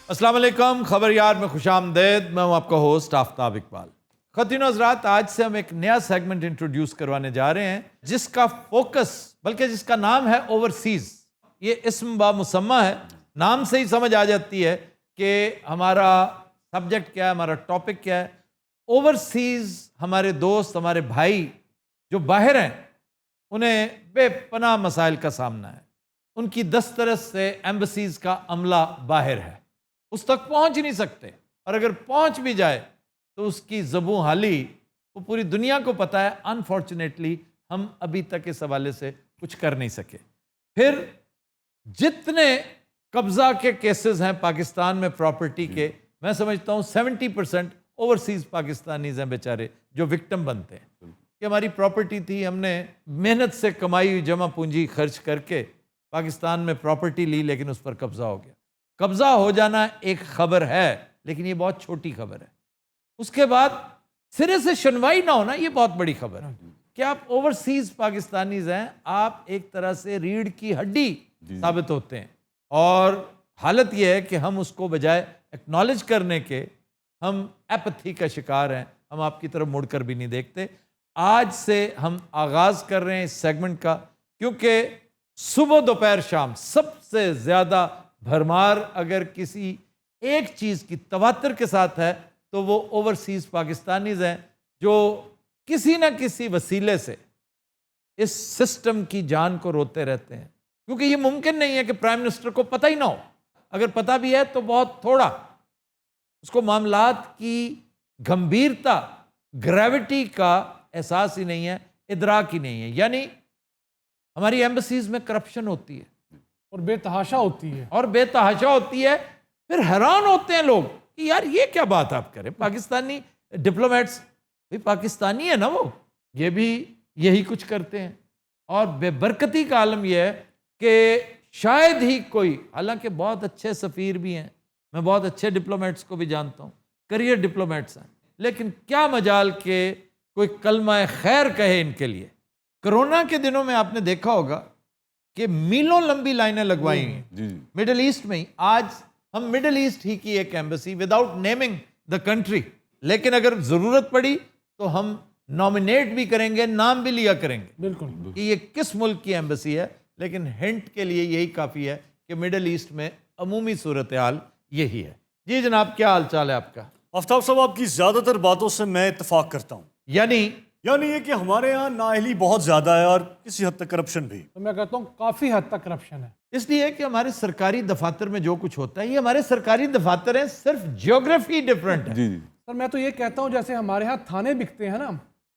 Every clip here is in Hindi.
अस्सलाम वालेकुम, खबर यार में खुशामदेद। मैं हूं आपका होस्ट आफ्ताब इकबाल। ख़वातीन और हज़रात, आज से हम एक नया सेगमेंट इंट्रोड्यूस करवाने जा रहे हैं जिसका फोकस, बल्कि जिसका नाम है ओवरसीज़। ये इस्म बा मुसम्मा है, नाम से ही समझ आ जाती है कि हमारा सब्जेक्ट क्या है, हमारा टॉपिक क्या है। ओवरसीज़ हमारे दोस्त, हमारे भाई जो बाहर हैं, उन्हें बेपनाह मसाइल का सामना है। उनकी दस्तरस से एम्बसीज़ का अमला बाहर है, उस तक पहुंच ही नहीं सकते, और अगर पहुंच भी जाए तो उसकी ज़बूं हाली वो पूरी दुनिया को पता है। अनफॉर्चुनेटली हम अभी तक इस हवाले से कुछ कर नहीं सके। फिर जितने कब्जा के केसेस हैं पाकिस्तान में प्रॉपर्टी के, मैं समझता हूँ 70% ओवरसीज़ पाकिस्तानीज हैं बेचारे जो विक्टिम बनते हैं कि हमारी प्रॉपर्टी थी, हमने मेहनत से कमाई हुई जमा पूंजी खर्च करके पाकिस्तान में प्रॉपर्टी ली, लेकिन उस पर कब्जा हो गया। कब्जा हो जाना एक खबर है, लेकिन ये बहुत छोटी खबर है। उसके बाद सिरे से सुनवाई ना होना, ये बहुत बड़ी खबर है कि आप ओवरसीज पाकिस्तानीज हैं, आप एक तरह से रीढ़ की हड्डी साबित होते हैं। और हालत यह है कि हम उसको बजाय एक्नॉलेज करने के, हम एपथी का शिकार हैं, हम आपकी तरफ मुड़कर भी नहीं देखते। आज से हम आगाज कर रहे हैं इस सेगमेंट का, क्योंकि सुबह दोपहर शाम सबसे ज्यादा भरमार अगर किसी एक चीज़ की तवातर के साथ है तो वो ओवरसीज़ पाकिस्तानीज हैं जो किसी ना किसी वसीले से इस सिस्टम की जान को रोते रहते हैं। क्योंकि ये मुमकिन नहीं है कि प्राइम मिनिस्टर को पता ही ना हो, अगर पता भी है तो बहुत थोड़ा, उसको मामलात की गंभीरता, ग्रेविटी का एहसास ही नहीं है, इदराक ही नहीं है। यानी हमारी एम्बसीज में करप्शन होती है और बेतहाशा होती है, और बेतहाशा होती है। फिर हैरान होते हैं लोग कि यार ये क्या बात आप करें, पाकिस्तानी डिप्लोमेट्स भी पाकिस्तानी है ना, वो ये भी यही कुछ करते हैं। और बेबरकती का आलम यह है कि शायद ही कोई, हालांकि बहुत अच्छे सफ़ीर भी हैं, मैं बहुत अच्छे डिप्लोमेट्स को भी जानता हूँ, करियर डिप्लोमेट्स हैं, लेकिन क्या मजाल के कोई कलमा खैर कहे इनके लिए। कोरोना के दिनों में आपने देखा होगा कि मीलों लंबी लाइनें लगवाई हैं मिडिल ईस्ट में ही। आज हम मिडिल ईस्ट ही की एक embassy, without naming the country, लेकिन अगर जरूरत पड़ी तो हम नॉमिनेट भी करेंगे, नाम भी लिया करेंगे बिल्कुल कि ये किस मुल्क की एम्बेसी है। लेकिन हिंट के लिए यही काफ़ी है कि मिडिल ईस्ट में अमूमी सूरत हाल यही है। जी जनाब, क्या हाल चाल है आपका? आफ्ताब साहब, आपकी ज़्यादातर बातों से मैं इत्तेफाक करता हूँ। यानी ये कि हमारे यहाँ नाअहली बहुत ज़्यादा है और किसी हद तक करप्शन भी। तो मैं कहता हूँ काफ़ी हद तक करप्शन है, इसलिए कि हमारे सरकारी दफातर में जो कुछ होता है, ये हमारे सरकारी दफातर हैं, सिर्फ जियोग्राफी डिफरेंट है। सर मैं तो ये कहता हूँ जैसे हमारे यहाँ थाने बिकते हैं ना,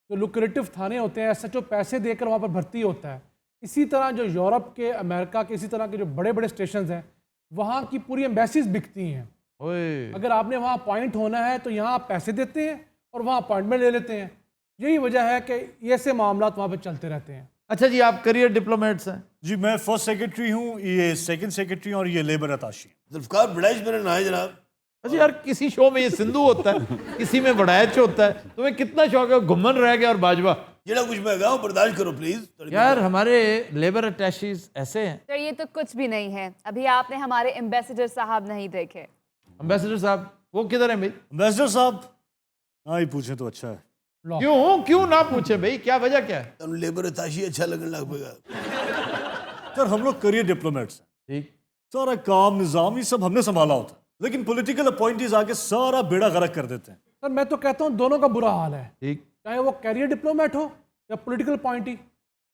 जो लुक्रेटिव थाने होते हैं, एसएचओ पैसे देकर वहाँ पर भर्ती होता है, इसी तरह जो यूरोप के, अमेरिका के, इसी तरह के जो बड़े बड़े स्टेशन हैं, वहाँ की पूरी एम्बेसीज बिकती हैं। अगर आपने वहाँ अपॉइंट होना है तो यहाँ आप पैसे देते हैं और वहाँ अपॉइंटमेंट ले लेते हैं। यही वजह है कि ये से मामला वहाँ पर चलते रहते हैं। अच्छा जी, आप करियर डिप्लोमेट्स हैं? जी, मैं फर्स्ट सेक्रेटरी हूँ, ये सेकंड सेक्रेटरी और ये लेबर अताशी। जुल्फकार बड़ाइश मेरा ना है जनाब। अच्छा यार, किसी शो में ये सिंधु होता है, किसी में बड़ाइच होता है, तुम्हें कितना शौक है? घुमन रह गया और बाजवा, जेड़ा कुछ मैं गाऊं बर्दाश्त करो प्लीज। यार हमारे लेबर अटैशीज ऐसे हैं। सर ये तो कुछ भी नहीं है, अभी आपने हमारे एम्बेसडर साहब नहीं देखे। एम्बेसडर साहब वो किधर हैं भाई? एम्बेसडर साहब हाँ ही पूछे तो अच्छा है। क्यों ना पूछे भाई, क्या वजह क्या है? तुम लेबर अताशी अच्छा लगने लग पेगा। सर हम लोग करियर डिप्लोमेट्स हैं, ठीक, सारा काम निज़ाम ये सब हमने संभाला होता है, लेकिन पॉलिटिकल अपॉइंटीज आके सारा बेड़ा गर्क कर देते हैं। सर मैं तो कहता हूँ दोनों का बुरा हाल है, ठीक, चाहे वो कैरियर डिप्लोमेट हो या पॉलिटिकल अपॉइंटी।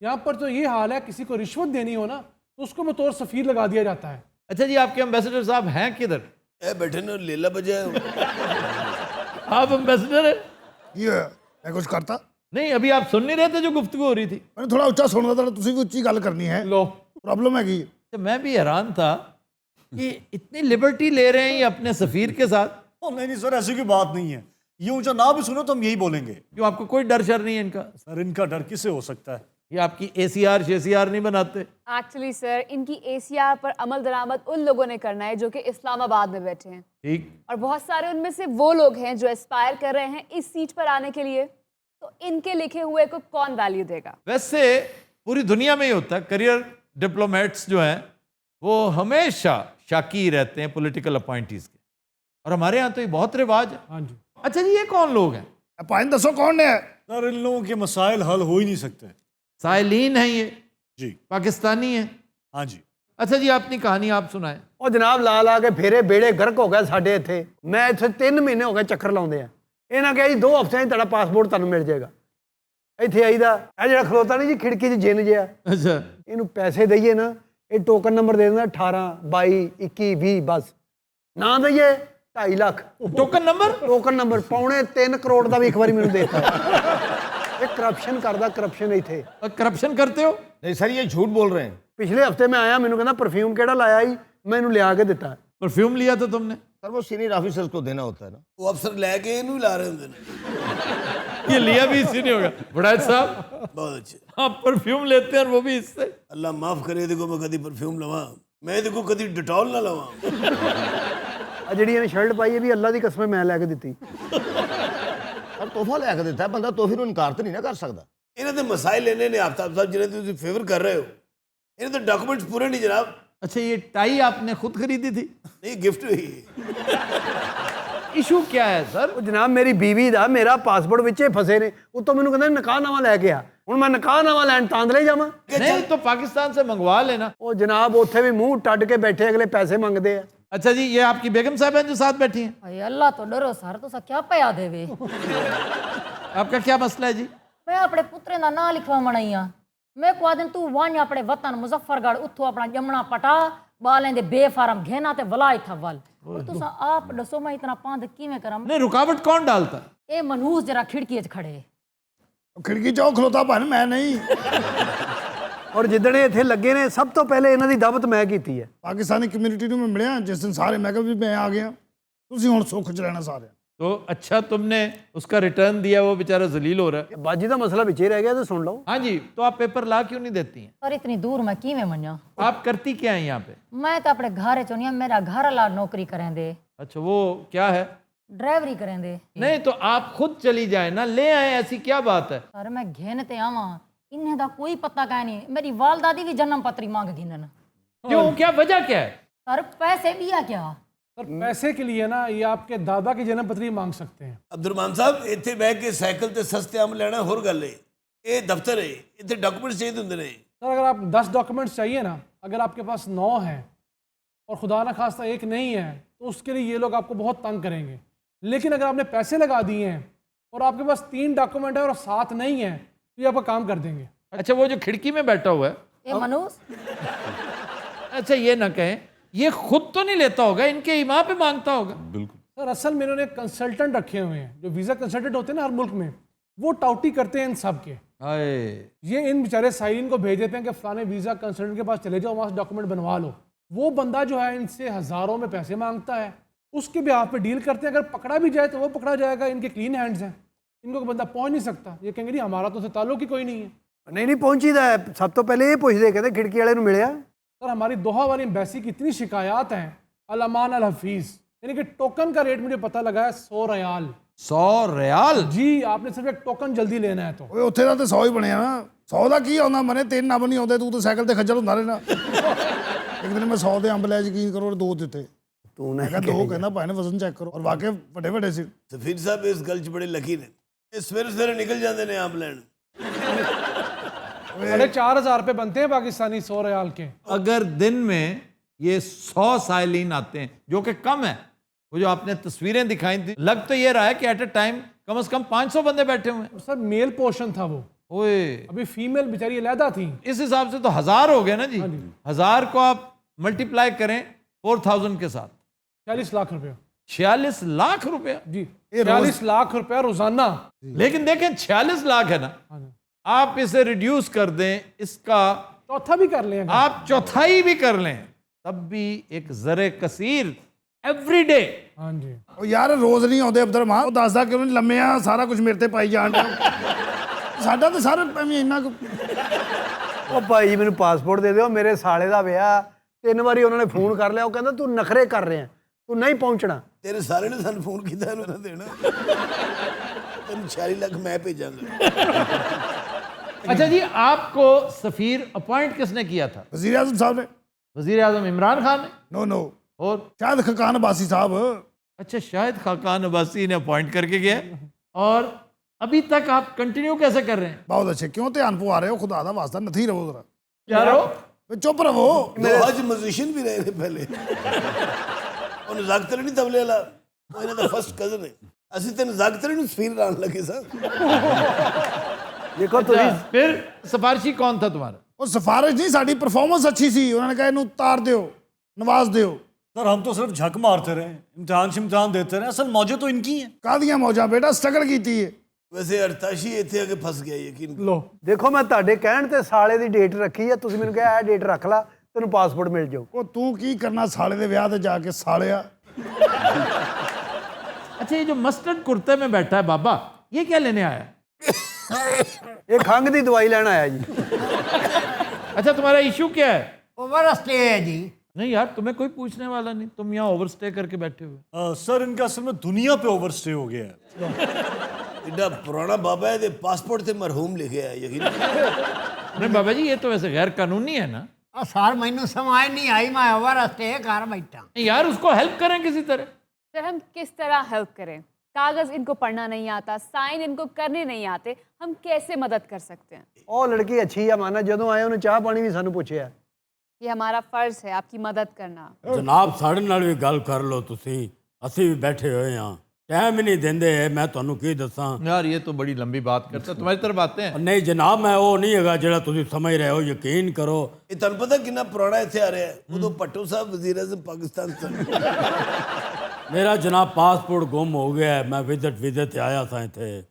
यहाँ पर तो ये हाल है, किसी को रिश्वत देनी हो ना तो उसको बतौर सफ़ीर लगा दिया जाता है। अच्छा जी, आपके एम्बेसडर साहब हैं किधर? ए बैठे ना लेला बजा। आप एम्बेसडर हैं? ये मैं कुछ करता नहीं, अभी आप सुन नहीं रहे थे जो गुफ्तगू हो रही थी? मैंने थोड़ा ऊंचा सुनना था, तुसी भी ऊंची गल करनी है। लो प्रॉब्लम है कि तो मैं भी हैरान था कि इतनी लिबर्टी ले रहे हैं ये अपने सफीर के साथ। नहीं सर, ऐसी कोई बात नहीं है, ये ऊंचा ना भी सुनो तो हम यही बोलेंगे। क्यों, आपको कोई डर शर नहीं है इनका? सर इनका डर किसे हो सकता है? ये आपकी ACR शेसीआर नहीं बनाते? एक्चुअली सर इनकी ACR पर अमल दरामद उन लोगों ने करना है जो कि इस्लामाबाद में बैठे हैं, ठीक, और बहुत सारे उनमें से वो लोग हैं जो एस्पायर कर रहे हैं इस सीट पर आने के लिए। तो इनके लिखे हुए को कौन वैल्यू देगा? वैसे पूरी दुनिया में ही होता है, करियर डिप्लोमेट्स जो हैं वो हमेशा शाकी रहते हैं पॉलिटिकल अपॉइंटीज के। और हमारे यहाँ तो ये बहुत रिवाज है। हाँ जी। अच्छा जी, ये कौन लोग हैं? पाइन दसो कौन ने है? सर इन लोगों के मसाइल हल हो ही नहीं सकते। साइलीन हैं ये, जी पाकिस्तानी हैं। हाँ जी। अच्छा जी, अपनी कहानी आप सुनाएं। ਉਹ ਜਨਾਬ ਲਾ ਲਾ ਕੇ ਫੇਰੇ ਬੇੜੇ ਗਰਕ ਹੋ ਗਏ ਸਾਡੇ ਇੱਥੇ। ਮੈਂ ਇੱਥੇ 3 ਮਹੀਨੇ ਹੋ ਗਏ ਚੱਕਰ ਲਾਉਂਦੇ ਆ। ਇਹਨਾਂ ਕਿਹਾ ਜੀ 2 ਹਫ਼ਤਿਆਂ 'ਚ ਤੁਹਾਡਾ ਪਾਸਪੋਰਟ ਤੁਹਾਨੂੰ ਮਿਲ ਜਾਏਗਾ। ਇੱਥੇ ਆਈਦਾ, ਇਹ ਜਿਹੜਾ ਖਲੋਤਾ ਨਹੀਂ ਜੀ ਖਿੜਕੀ 'ਚ ਜਿੰਨ ਜਿਹਾ, अच्छा, ਇਹਨੂੰ ਪੈਸੇ ਦਈਏ ਨਾ, ਇਹ ਟੋਕਨ ਨੰਬਰ ਦੇ ਦਿੰਦਾ 18 22 21 20 ਬਸ। ਨਾ ਦਈਏ 2.5 lakh token number? Token number. ਪੌਣੇ 3 ਕਰੋੜ ਦਾ ਵੀ ਇੱਕ ਵਾਰੀ ਮੈਨੂੰ ਦੇਤਾ। ਇਹ ਕਰਪਸ਼ਨ ਕਰਦਾ, ਕਰਪਸ਼ਨ ਇੱਥੇ। करप्शन करते हो? नहीं सर ये झूठ बोल रहे हैं। ਪਿਛਲੇ ਹਫ਼ਤੇ ਮੈਂ ਆਇਆ, ਮੈਨੂੰ ਕਹਿੰਦਾ ਪਰਫਿਊਮ ਕਿਹੜਾ ਲਾਇਆ ਜੀ, ਮੈਂ ਇਹਨੂੰ ਲਿਆ ਕੇ ਦਿੱਤਾ। परफ्यूम लिया था तुमने? सर वो सीनियर ऑफिसर्स को देना होता है ना। वो अफसर लेके इन्हू ला रहे होंगे ना। ये लिया भी इसी ने होगा। बड़ा साहब, बहुत अच्छे। आप परफ्यूम लेते हैं और वो भी इससे? अल्लाह माफ करे, देखो मैं कभी परफ्यूम लवा, मैं देखो कभी डिटॉल ना लवा। ਆ ਜਿਹੜੀ ਇਹਨੇ ਸ਼ਰਟ ਪਾਈ ਹੈ ਵੀ ਅੱਲਾ ਦੀ ਕਸਮ ਮੈਂ ਲੈ ਕੇ ਦਿੱਤੀ। सर तोहफा लैके दिता है बंदा, तोहफे नूं इनकार तो नहीं ना कर सकता। इन्हें तो मसाइल लेने ने आफ्ताब साहब जिन्हें तुम फेवर कर रहे हो, इन्हें तो डॉक्यूमेंट्स पूरे नहीं जनाब। अच्छा, ये टाई आपने खुद खरीदी थी? नहीं गिफ्ट हुई। इशू क्या है सर? ਉਹ ਜਨਾਬ ਮੇਰੀ ਬੀਵੀ ਦਾ ਮੇਰਾ ਪਾਸਪੋਰਟ ਵਿੱਚੇ ਫਸੇ ਨੇ, ਉਤੋਂ ਮੈਨੂੰ ਕਹਿੰਦਾ ਨਿਕਾਹ ਨਾਮਾ ਲੈ ਕੇ ਆ। ਹੁਣ ਮੈਂ ਨਿਕਾਹ ਨਾਮਾ ਲੈਣ ਤਾਂਦਲੇ ਜਾਵਾਂ? नहीं तो पाकिस्तान से मंगवा लेना। ਉਹ ਜਨਾਬ ਉੱਥੇ ਵੀ ਮੂੰਹ ਟੱਡ ਕੇ ਬੈਠੇ, ਅਗਲੇ ਪੈਸੇ ਮੰਗਦੇ ਆ। अच्छा जी, ये आपकी बेगम साहब हैं जो साथ बैठी हैं? अरे अल्लाह तो डरो सर, तुसा क्या पया देवे। आपका क्या मसला है जी? मैं अपने पुत्रे दा नां लिखवावण आई हां। मैं को दिन तू वाñ अपने वतन मुजफ्फरगढ़, उथों अपना जमना पटा बालें दे बेफारम घेना ते वला इथा वल। और तुसा आप दसो मैं इतना पांद किवें करां? नहीं, रुकावट कौन डालता है? ए मनहूस जरा खिड़की च खड़े। खिड़की चो खलोता भान, मैं नहीं। ਔਰ ਜਿੱਦਣ ਇਹ ਇੱਥੇ ਲੱਗੇ ਨੇ, ਸਭ ਤੋਂ ਪਹਿਲੇ ਇਹਨਾਂ ਦੀ ਦਾਵਤ ਮੈਂ ਕੀਤੀ ਹੈ। पाकिस्तानी कम्युनिटी ਨੂੰ ਮੈਂ ਮਿਲਿਆ ਜਿਸ ਦਿਨ ਸਾਰੇ, ਮੈਂ ਕਿਹਾ ਵੀ ਮੈਂ ਆ ਗਿਆ, ਤੁਸੀਂ ਹੁਣ ਸੁੱਖ ਚ ਰਹਿਣਾ ਸਾਰੇ। तो अच्छा तुमने उसका रिटर्न दिया, वो बेचारा जलील हो रहा है। ਬਾਜੀ ਦਾ ਮਸਲਾ ਵਿੱਚੇ ਰਹਿ ਗਿਆ, ਤੇ ਸੁਣ ਲਓ। हाँ जी, तो आप पेपर ला क्यों नहीं देती हैं? और इतनी दूर मैं किवें मन्या? आप करती क्या है यहाँ पे? मैं तो अपने घर चोनिया, मेरा घर वाला नौकरी करें दे, अच्छा, वो क्या है? ड्राइवरी करें दे। नहीं तो आप खुद चली जाए ना, ले आए, ऐसी क्या बात है? सर मैं घेन ते आवां, इन्हें दा कोई पता का नहीं। मेरी वालदा दी भी जन्म पत्री मांग गिनन। क्यों, क्या वजह क्या है? सर पैसे दिया क्या? सर पैसे के लिए ना ये आपके दादा की जन्म पत्री मांग सकते हैं। अब्दुलरहमान साहब इतने बह के साइकिल ते सस्ते अंब लेना होर गल है, ये दफ्तर है, इतने डॉक्यूमेंट्स चाहिए होंगे ने। सर अगर आप 10 डॉक्यूमेंट्स चाहिए ना, अगर आपके पास 9 हैं और खुदा ना खास्ता एक नहीं है, तो उसके लिए ये लोग आपको बहुत तंग करेंगे। लेकिन अगर आपने पैसे लगा दिए हैं और आपके पास 3 डॉक्यूमेंट है और 7 नहीं है, तो ये आपका काम कर देंगे। अच्छा, वो जो खिड़की में बैठा हुआ है, ए मनहूस, अच्छा ये ना कहें, ये खुद तो नहीं लेता होगा, इनके इमाम पे मांगता होगा। सर असल में इन्होंने कंसल्टेंट रखे हुए हैं, जो वीज़ा कंसल्टेंट होते हैं ना हर मुल्क में, वो टाउटी करते हैं इन सब के। हाय, ये इन बेचारे साइलिन को भेज देते हैं कि फलाने वीज़ा कंसल्टेंट के पास चले जाओ, वहाँ से डॉक्यूमेंट बनवा लो। वो बंदा जो है इनसे हज़ारों में पैसे मांगता है, उसके बिहाफ पे डील करते हैं। अगर पकड़ा भी जाए तो वो पकड़ा जाएगा, इनके क्लीन हैंड्स हैं, इनको कोई बंदा पहुँच नहीं सकता। ये कहेंगे नहीं हमारा तो उससे ताल्लुक ही कोई नहीं है। ਨਹੀਂ ਨਹੀਂ ਪਹੁੰਚੀਦਾ ਹੈ, ਸਭ ਤੋਂ ਪਹਿਲੇ ਇਹ ਪੁੱਛਦੇ, ਕਹਿੰਦੇ ਖਿੜਕੀ ਵਾਲੇ ਨੂੰ ਮਿਲਿਆ। सर हमारी दोहा वाली एम्बेसी की इतनी शिकायत हैं, अल-अमान अल-हफीज़, यानी कि टोकन का रेट मुझे पता लगा है 100 रियाल। 100 रियाल? जी, आपने सिर्फ एक टोकन जल्दी लेना है तो। ਓਏ ਉੱਥੇ ਦਾ ਤੇ 100 ਹੀ ਬਣਿਆ ਨਾ। 100 ਦਾ ਕੀ ਆਉਂਦਾ ਮਨੇ, 3 ਅੰਬ ਨਹੀਂ ਆਉਂਦੇ, ਤੂੰ ਤਾਂ ਸਾਈਕਲ ਤੇ ਖੱਜਲ ਹੁੰਦਾ ਰਹਿਣਾ। ਇੱਕ ਦਿਨ ਮੈਂ 100 ਦੇ ਅੰਬ ਲੈ, ਯਕੀਨ ਕਰੋ 2 ਦਿੱਤੇ। ਤੂੰ ਮੈਂ ਕਿਹਾ 2, ਕਹਿੰਦਾ ਭਾਈ ਨੇ वजन चेक करो, और वाकई ਵੱਡੇ ਵੱਡੇ ਸੀ। सफीर साहब इस गल च बड़े लकी ने, ये सवेरे सवेरे निकल जाते हैं आम लैन। 4,500 रुपये बनते हैं पाकिस्तानी 100 रियाल के। अगर दिन में ये 100 साइलिन आते हैं, जो कि कम है, वो जो आपने तस्वीरें दिखाई थी, लग तो ये रहा है कि एट ए टाइम कम से कम 500 बंदे बैठे हुए हैं। सर मेल पोर्शन था वो, ओए, अभी फीमेल बेचारी अलहदा थी। इस हिसाब से तो 1000 हो गए ना जी। 1000 को आप मल्टीप्लाई करें 4000 के साथ, 46 लाख रुपए। 46 लाख रुपया जी, 46 लाख रुपया रोजाना। लेकिन देखें 46 लाख है ना, आप इसे रिड्यूस कर दें, इसका चौथा भी कर लें, आप चौथाई भी कर लें, तब भी एक जरे कसीर एवरी डे। हाँ जी, ਉਹ ਯਾਰ ਰੋਜ਼ ਨਹੀਂ ਆਉਂਦੇ ਅਬਦੁਲਰਹਿਮਾਨ, ਉਹ ਦੱਸਦਾ ਕਿ ਉਹਨੇ ਲੰਮੇ ਆ, ਸਾਰਾ ਕੁਝ ਮੇਰੇ ਤੇ ਪਾਈ ਜਾਣ ਡਿਆ। ਸਾਡਾ ਤਾਂ ਸਾਰੇ ਐਵੇਂ ਇੰਨਾ ਕੁ। ਉਹ ਭਾਈ ਜੀ ਮੈਨੂੰ ਪਾਸਪੋਰਟ ਦੇ ਦਿਓ, ਮੇਰੇ ਸਾਲੇ ਦਾ ਵਿਆਹ। 3 ਵਾਰੀ ਉਹਨਾਂ ਨੇ ਫੋਨ ਕਰ ਲਿਆ, ਉਹ ਕਹਿੰਦਾ ਤੂੰ ਨਖਰੇ ਕਰ ਰਿਹਾ, ਤੂੰ ਨਹੀਂ ਪਹੁੰਚਣਾ। तेरे सारे ने सन फोन किया इन्होंने देना, तेन 46 लाख मैं भेजांगा। अच्छा जी, आपको सफीर अपॉइंट किसने किया था? वज़ीर आज़म साहब ने। वजीर आजम इमरान खान ने? नो नो, और शायद खकान अब्बासी साहब। अच्छा, शायद खाकान अब्बासी ने अपॉइंट करके गया है। और अभी तक आप कंटिन्यू कैसे कर रहे हैं? बहुत अच्छे, क्यों ध्यान पवा रहे हो? खुदा दा वास्ता नथी रहो जरा, क्या रहो? चुप रहो। हज म्यूजिशियन भी रहे थे पहले। ਉਹਨੂੰ ਜ਼ਾਗਤਰ ਨਹੀਂ ਤਬਲੇ ਵਾਲਾ, ਉਹ ਇਹਨਾਂ ਦਾ ਫਸਟ ਕਜ਼ਨ ਹੈ। ਅਸੀਂ ਤੈਨੂੰ ਜ਼ਾਗਤਰ ਨੂੰ ਸਫੀਰ ਲਾਣ ਲੱਗੇ ਸਾਂ। ਦੇਖੋ अच्छा, ਤੁਸੀਂ फिर सिफारशी कौन था तुम्हारा? ਉਹ ਸਿਫਾਰਿਸ਼ ਨਹੀਂ, ਸਾਡੀ ਪਰਫਾਰਮੈਂਸ ਅੱਛੀ ਸੀ, ਉਹਨਾਂ ਨੇ ਕਿਹਾ ਇਹਨੂੰ ਤਾਰ ਦਿਓ, ਨਵਾਜ਼ ਦਿਓ। सर हम तो सिर्फ झक मारते रहे, इम्तिहान देते रहे, असल मौजें तो इनकी हैं। ਕਾਹਦੀਆਂ ਮੌਜਾਂ ਬੇਟਾ, ਸਟਰਗਲ ਕੀਤੀ ਹੈ। ਵੈਸੇ ਅਰਤਾਸ਼ੀ ਇੱਥੇ ਆ ਕੇ ਫਸ ਗਿਆ ਯਕੀਨ ਕਰੋ। लो ਦੇਖੋ ਮੈਂ ਤੁਹਾਡੇ ਕਹਿਣ ਤੇ ਸਾਲੇ ਦੀ ਡੇਟ ਰੱਖੀ ਹੈ, ਤੁਸੀਂ ਮੈਨੂੰ ਕਿਹਾ ਇਹ ਡੇਟ ਰੱਖ ਲੈ ਤੈਨੂੰ ਪਾਸਪੋਰਟ ਮਿਲ ਜਾਊ। ਉਹ ਤੂੰ ਕੀ ਕਰਨਾ ਸਾਲੇ ਦੇ ਵਿਆਹ ਤੇ ਜਾ ਕੇ ਸਾਲਿਆ? अच्छा, ये जो मस्टर्ड कुर्ते में बैठा है बाबा, ये क्या लेने आया है? ਇਹ ਖੰਘ ਦੀ ਦਵਾਈ ਲੈਣ ਆਇਆ ਜੀ। अच्छा, तुम्हारा इशू क्या है? ओवर स्टे है जी। नहीं यार, तुम्हें कोई पूछने वाला नहीं, तुम यहाँ ओवरस्टे करके बैठे हुए। सर इनका असल में दुनिया पे ओवरस्टे हो गया है। ਐਡਾ ਪੁਰਾਣਾ ਬਾਬਾ ਹੈ ਤੇ ਪਾਸਪੋਰਟ ਤੇ ਮਰਹੂਮ ਲਿਖਿਆ ਹੈ ਯਕੀਨ ਕਰੋ। नहीं बाबा जी, ये तो वैसे गैर कानूनी है ना। और सर मैनू समझ नहीं आई, मैं ओवर स्टे कर बैठा। नहीं यार, उसको हेल्प करें किसी तरह। सर हम किस तरह हेल्प करें? कागज इनको पढ़ना नहीं आता, साइन इनको करने नहीं आते, हम कैसे मदद कर सकते हैं? ਉਹ ਲੜਕੀ ਅੱਛੀ ਆ ਮਾਨਾ, ਜਦੋਂ ਆਏ ਉਹਨੇ ਚਾਹ ਪਾਣੀ ਵੀ ਸਾਨੂੰ ਪੁੱਛਿਆ। ये हमारा फर्ज है आपकी मदद करना। ਜਨਾਬ ਸਾਡੇ ਨਾਲ ਵੀ ਗੱਲ ਕਰ ਲਓ ਤੁਸੀਂ, ਅਸੀਂ ਵੀ ਬੈਠੇ ਹੋਏ ਹਾਂ, ਟਾਈਮ ਹੀ ਨਹੀਂ ਦਿੰਦੇ, ਮੈਂ ਤੁਹਾਨੂੰ ਕੀ ਦੱਸਾਂ। यार ये तो बड़ी लंबी बात करता है, तुम्हारी तरफ आते हैं। ਨਹੀਂ ਜਨਾਬ, ਮੈਂ ਉਹ ਨਹੀਂ ਹੈਗਾ ਜਿਹੜਾ ਤੁਸੀਂ ਸਮਝ ਰਹੇ ਹੋ, ਯਕੀਨ ਕਰੋ। ਇਹ ਤੁਹਾਨੂੰ ਪਤਾ ਕਿੰਨਾ ਪੁਰਾਣਾ ਇੱਥੇ ਆ ਰਿਹਾ ਹੈ? ਉਦੋਂ ਭੱਟੋ ਸਾਹਿਬ ਵਜ਼ੀਰ ਆਜ਼ਮ ਪਾਕਿਸਤਾਨ ਸਨ। ਮੇਰਾ ਜਨਾਬ ਪਾਸਪੋਰਟ ਗੁੰਮ ਹੋ ਗਿਆ ਹੈ, ਮੈਂ ਵੀਜ਼ੇ ਤੇ ਆਇਆ ਸਾਂ ਇੱਥੇ,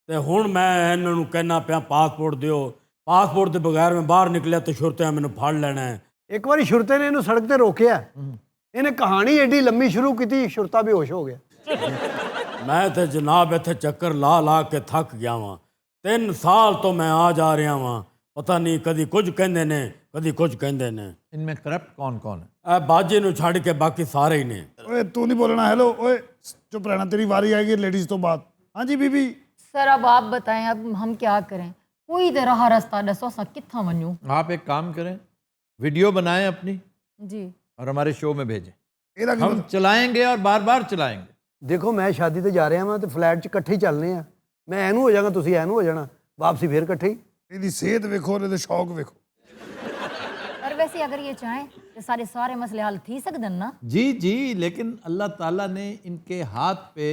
ਤੇ ਹੁਣ ਮੈਂ ਇਹਨਾਂ ਨੂੰ ਕਹਿਣਾ ਪਿਆ ਪਾਸਪੋਰਟ ਦਿਓ। ਪਾਸਪੋਰਟ ਦੇ ਬਗੈਰ ਮੈਂ ਬਾਹਰ ਨਿਕਲਿਆ ਤੇ ਸ਼ੁਰਤਿਆਂ ਮੈਨੂੰ ਫੜ ਲੈਣਾ ਹੈ। ਇੱਕ ਵਾਰੀ ਸ਼ੁਰਤੇ ਨੇ ਇਹਨੂੰ ਸੜਕ ਤੇ ਰੋਕਿਆ, ਇਹਨੇ ਕਹਾਣੀ ਐਡੀ ਲੰਮੀ ਸ਼ੁਰੂ ਕੀਤੀ, ਸ਼ੁਰਤਾ ਬੇਹੋਸ਼ ਹੋ ਗਿਆ। ਮੈਂ ਤੇ ਜਨਾਬ ਇੱਥੇ ਚੱਕਰ ਲਾ ਕੇ ਥੱਕ ਗਿਆ ਵਾਂ, 3 ਸਾਲ ਤੋਂ ਮੈਂ ਆ ਜਾ ਰਿਹਾ ਵਾਂ, ਪਤਾ ਨਹੀਂ ਕਦੀ ਕੁਝ ਕਹਿੰਦੇ ਨੇ ਕਦੀ ਕੁਝ ਕਹਿੰਦੇ ਨੇ। इनमें करप्ट कौन कौन है? ਇਹ ਬਾਜੇ ਨੂੰ ਛੱਡ ਕੇ ਬਾਕੀ ਸਾਰੇ ਹੀ ਨੇ। ਓਏ ਤੂੰ ਨਹੀਂ ਬੋਲਣਾ। ਹੈਲੋ ਓਏ ਚੁੱਪ ਰਹਿਣਾ, ਤੇਰੀ ਵਾਰੀ ਆएगी लेडीज तो बात। हाँ जी बीबी। सर अब आप बताएं, अब हम क्या करें? कोई तो राह रास्ता दसो सा कित्था वन्यू। आप एक काम करें, वीडियो बनाएं अपनी जी। और हमारे शो में भेजें, ਇਹਦਾ ਕੀ हम चलाएंगे और बार बार चलाएंगे। ਦੇਖੋ ਮੈਂ ਸ਼ਾਦੀ ਤੇ ਜਾ ਰਿਹਾ ਵਾਂ ਤੇ ਫਲੈਟ 'ਚ ਇਕੱਠੇ ਹੀ ਚੱਲਨੇ ਆ, ਮੈਂ ਇਹਨੂੰ ਹੋ ਜਾਗਾ ਤੁਸੀਂ ਇਹਨੂੰ ਹੋ ਜਾਣਾ, ਵਾਪਸੀ ਫੇਰ ਇਕੱਠੇ ਹੀ। ਇਹਦੀ ਸਿਹਤ ਵੇਖੋ, ਇਹਦੇ ਸ਼ੌਕ ਵੇਖੋ। पर वैसे अगर ये चाहें तो सारे मसले हल थी सकदन ना। जी जी, लेकिन अल्लाह ताला ने इनके हाथ पे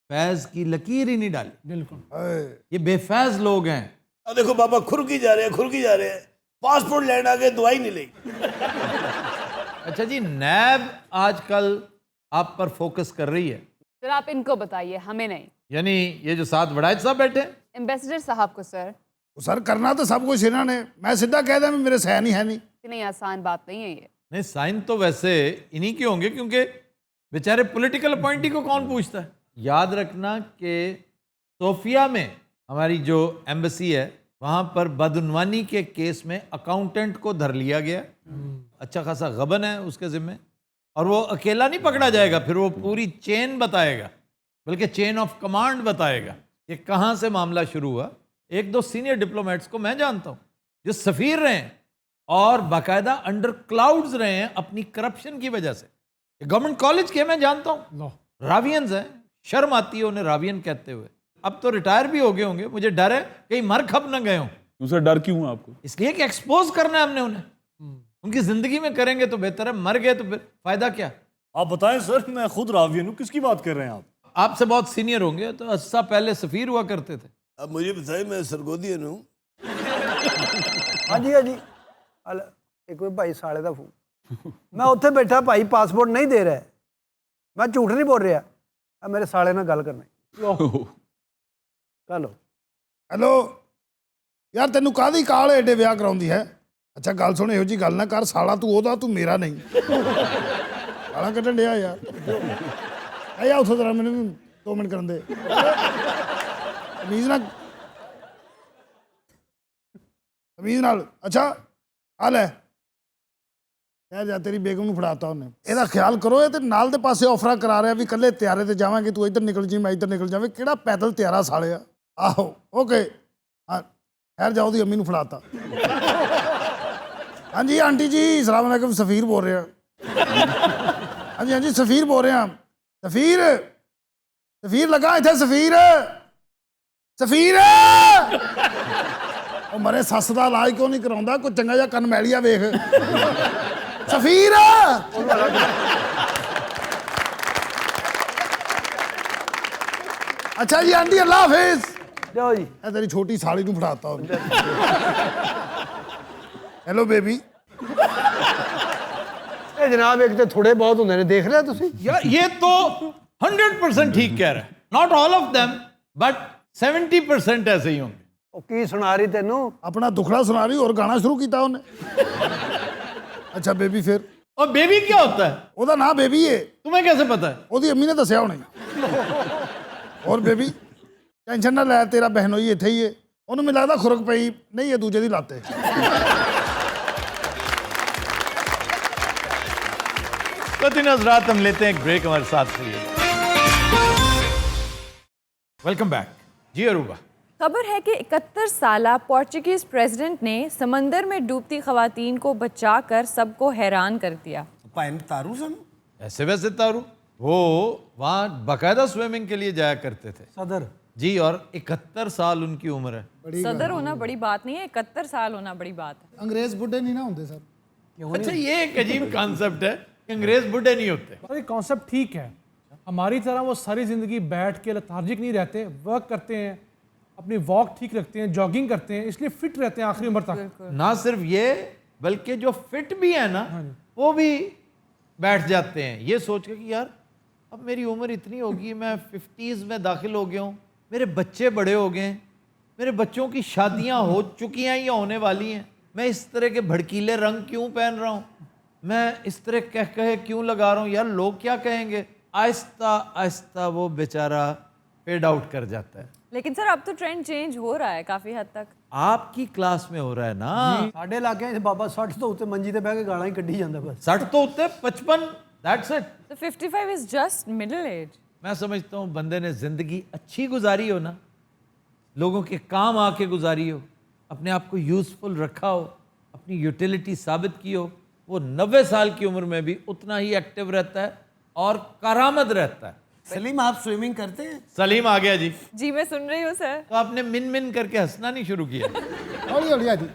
फैज की लकीर ही नहीं डाली। बिल्कुल। ये बेफैज लोग हैं। ਆ ਦੇਖੋ ਬਾਬਾ ਖੁਰਕੀ ਜਾ ਰਿਹਾ, ਪਾਸਪੋर्ट ਲੈਣ ਆ ਕੇ ਦਵਾਈ ਨਹੀਂ ਲਈ। अच्छा जी, नैब आजकल आप पर फोकस कर रही है, सर आप इनको बताइए, हमें नहीं। यानी ये जो साथ वड़ायत साहब बैठे हैं, एम्बेसडर साहब को सर। ਸਰ ਕਰਨਾ ਤਾਂ ਸਭ ਕੁਝ ਇਹਨਾਂ ਨੇ, ਮੈਂ ਸਿੱਧਾ ਕਹਿ ਦਾਂ ਮੇਰੇ ਸਹਿ है नहीं। इतनी आसान बात नहीं है ये। नहीं साइन तो वैसे इन्हीं के होंगे, क्योंकि बेचारे पॉलिटिकल अपॉइंटी को कौन पूछता है। याद रखना कि सोफिया में हमारी जो एम्बेसी है, वहाँ पर बदउनवानी के केस में अकाउंटेंट को धर लिया गया। अच्छा खासा गबन है उसके ज़िम्मे, और वो अकेला नहीं पकड़ा जाएगा, फिर वो पूरी चेन बताएगा, बल्कि चेन ऑफ कमांड बताएगा कि कहाँ से मामला शुरू हुआ। 1-2 सीनियर डिप्लोमेट्स को मैं जानता हूँ जो सफ़ीर रहे हैं और बाकायदा अंडर क्लाउड्स रहे हैं अपनी करप्शन की वजह से। गवर्नमेंट कॉलेज के मैं जानता हूँ, रावियंस हैं, शर्म आती है उन्हें रावियन कहते हुए। अब तो रिटायर भी हो गए होंगे, मुझे डर है कहीं मर खप न गए हों। दूसरा डर क्यों है आपको? इसलिए कि एक्सपोज करना है हमने उन्हें, उनकी ज़िंदगी में करेंगे तो बेहतर है, मर गए तो फिर फ़ायदा क्या। आप बताएं सर, मैं खुद रावियन हूँ, किसकी बात कर रहे हैं आप? आपसे बहुत सीनियर होंगे, तो अस्सा पहले सफ़ीर हुआ करते थे। अब मुझे बताइए, मैं सरगोदियन हूँ। हाँ जी एक कोई भाई साले का फूल, मैं उत्थे बैठा, भाई पासपोर्ट नहीं दे रहा, मैं झूठ नहीं बोल रहा, मेरे साले नाल गल करनी। चलो ਹੈਲੋ ਯਾਰ, ਤੈਨੂੰ ਕਾਹਦੀ ਕਾਲ ਏਡੇ ਵਿਆਹ ਕਰਾਉਂਦੀ ਹੈ? ਅੱਛਾ ਗੱਲ ਸੁਣ, ਇਹੋ ਜੀ ਗੱਲ ਨਾ ਕਰ, ਸਾਲਾ ਤੂੰ ਉਹਦਾ, ਤੂੰ ਮੇਰਾ ਨਹੀਂ। ਗਾਲਾਂ ਕੱਢਣ ਡਿਆ ਯਾਰ। ਆ ਜਾ ਉੱਥੋਂ ਜ਼ਰਾ, ਮੈਨੂੰ 2 ਮਿੰਟ ਕਰਨ ਦੇ। ਤਮੀਜ਼ ਨਾਲ। ਅੱਛਾ ਆ ਲੈ, ਕਹਿ ਜਾ, ਤੇਰੀ ਬੇਗਮ ਨੂੰ ਫੜਾਤਾ ਉਹਨੇ। ਇਹਦਾ ਖਿਆਲ ਕਰੋ, ਇਹ ਤੇ ਨਾਲ ਦੇ ਪਾਸੇ ਆਫਰਾਂ ਕਰਾ ਰਿਹਾ ਵੀ ਇਕੱਲੇ ਤਿਆਰੇ ਤੇ ਜਾਵਾਂਗੇ, ਤੂੰ ਇੱਧਰ ਨਿਕਲ ਜੀ, ਮੈਂ ਇੱਧਰ ਨਿਕਲ ਜਾਵਾਂ। ਕਿਹੜਾ ਪੈਦਲ ਤਿਆਰਾ ਸਾਲਿਆ। ਆਹੋ ਓਕੇ, ਹਾਂ ਠਹਿਰ ਜਾ, ਉਹਦੀ ਅੰਮੀ ਨੂੰ ਫੜਾਤਾ। ਹਾਂਜੀ ਆਂਟੀ ਜੀ, ਸਲਾਮ ਅਲੈਕਮ, ਸਫੀਰ ਬੋਲ ਰਿਹਾ। ਹਾਂਜੀ ਸਫੀਰ ਬੋਲ ਰਿਹਾ। ਸਫੀਰ ਸਫੀਰ ਲੱਗਾ ਇੱਥੇ ਸਫੀਰ ਸਫੀਰ ਉਹ ਮਰੇ ਸੱਸ ਦਾ ਇਲਾਜ ਕਿਉਂ ਨਹੀਂ ਕਰਾਉਂਦਾ ਕੋਈ ਚੰਗਾ ਜਿਹਾ ਕੰਨ ਮੈਲੀਆ ਵੇਖ ਸਫੀਰ ਅੱਛਾ ਜੀ ਆਂਟੀ ਅੱਲਾ ਹਾਫਿਜ਼ ਜਾਓ ਜੀ ਇਹ ਤੇਰੀ ਛੋਟੀ ਸਾਲੀ ਨੂੰ ਫੜਾਤਾ ਉਹਨੇ ਹੈਲੋ ਬੇਬੀ ਇਹ ਜਨਾਬ ਇੱਕ ਤੇ ਥੋੜੇ ਬਹੁਤ ਹੁੰਦੇ ਨੇ ਦੇਖ ਲਿਆ ਤੁਸੀਂ यार ये तो 100% ठीक कह रहा है, not all of them but 70% ऐसे ही होंगे। ਉਹ ਕੀ ਸੁਣਾ ਰਹੀ ਤੈਨੂੰ ਆਪਣਾ ਦੁਖੜਾ ਸੁਣਾ ਰਹੀ ਹੋਰ ਗਾਣਾ ਸ਼ੁਰੂ ਕੀਤਾ ਉਹਨੇ ਅੱਛਾ ਬੇਬੀ ਫਿਰ और बेबी क्या होता है, ਉਹਦਾ ਨਾਂ ਬੇਬੀ ਏ तुम्हें कैसे पता है? ਉਹਦੀ ਅੰਮੀ ਨੇ ਦੱਸਿਆ ਹੋਣਾ ਹੋਰ ਬੇਬੀ ਟੈਨਸ਼ਨ ਨਾ ਲੈ ਤੇਰਾ ਬਹਿਨੋਈ ਇੱਥੇ ਹੀ ਏ ਉਹਨੂੰ ਮੈਨੂੰ ਲੱਗਦਾ ਖੁਰਕ ਪਈ ਨਹੀਂ ਇਹ ਦੂਜੇ ਦੀ ਲੱਤ ਏ कतिन हजरात हम लेते हैं एक ब्रेक, हमारे साथ रहिए। वेलकम बैक जी अरूबा। खबर है कि 71 साला पोर्चुगीज प्रेसिडेंट ने समंदर में डूबती खवातीन को बचाकर सबको हैरान कर दिया। ਭੈਣ ਤਾਰੂ ਸਨ ऐसे वैसे तारू वो वहाँ बाकायदा स्विमिंग के लिए जाया करते थे ਸਦਰ जी, और 71 साल उनकी उम्र है। सदर होना बड़ी बात नहीं है, 71 साल होना बड़ी बात है। ਅੰਗਰੇਜ਼ ਬੁੱਢੇ ਨਹੀਂ ਨਾ ਹੁੰਦੇ ਸਰ अच्छा ये एक अजीब कॉन्सेप्ट है कि अंग्रेज बुढ़े नहीं होते। और ये कॉन्सेप्ट ठीक है, हमारी तरह वो सारी ज़िंदगी बैठ के लतार्जिक नहीं रहते, वर्क करते हैं, अपनी वॉक ठीक रखते हैं, जॉगिंग करते हैं, इसलिए फिट रहते हैं आखिरी उम्र तक। ना सिर्फ ये बल्कि जो फिट भी है ना वो भी बैठ जाते हैं ये सोच के कि यार अब मेरी उम्र इतनी होगी, मैं 50s में दाखिल हो गया हूँ, मेरे बच्चे बड़े हो गए हैं, मेरे बच्चों की शादियाँ हो चुकी हैं या होने वाली हैं, मैं इस तरह के भड़कीले रंग क्यों पहन रहा हूँ, मैं इस तरह कहे क्यों लगा रहा हूँ, यार लोग क्या कहेंगे। आहिस्ता आहिस्ता वो बेचारा फेड आउट कर जाता है। लेकिन सर अब तो ट्रेंड चेंज हो रहा है काफी हद तक। आपकी क्लास में हो रहा है ना, ਸਾਡੇ ਇਲਾਕੇ 'ਚ ਬਾਬਾ 60 ਤੋਂ ਉੱਤੇ ਮੰਜੀ ਤੇ ਬਹਿ ਕੇ ਗਾਲਾਂ ਹੀ ਕੱਢੀ ਜਾਂਦਾ ਬਸ 60 तो उत्ते 55, that's it. So 55 is just middle age। मैं समझता हूँ बंदे ने जिंदगी अच्छी गुजारी हो ना, लोगों के काम आके गुजारी हो, अपने आप को यूजफुल रखा हो, अपनी यूटिलिटी साबित की हो, वो 90 साल की उम्र में भी उतना ही एक्टिव रहता है और करामद रहता है। सलीम आप स्विमिंग करते हैं सलीम आ गया जी। जी मैं सुन रही हूँ सर। तो आपने मिन मिन करके हंसना नहीं शुरू किया। ਹੌਲੀ ਹੌਲੀ ਆ ਜੀ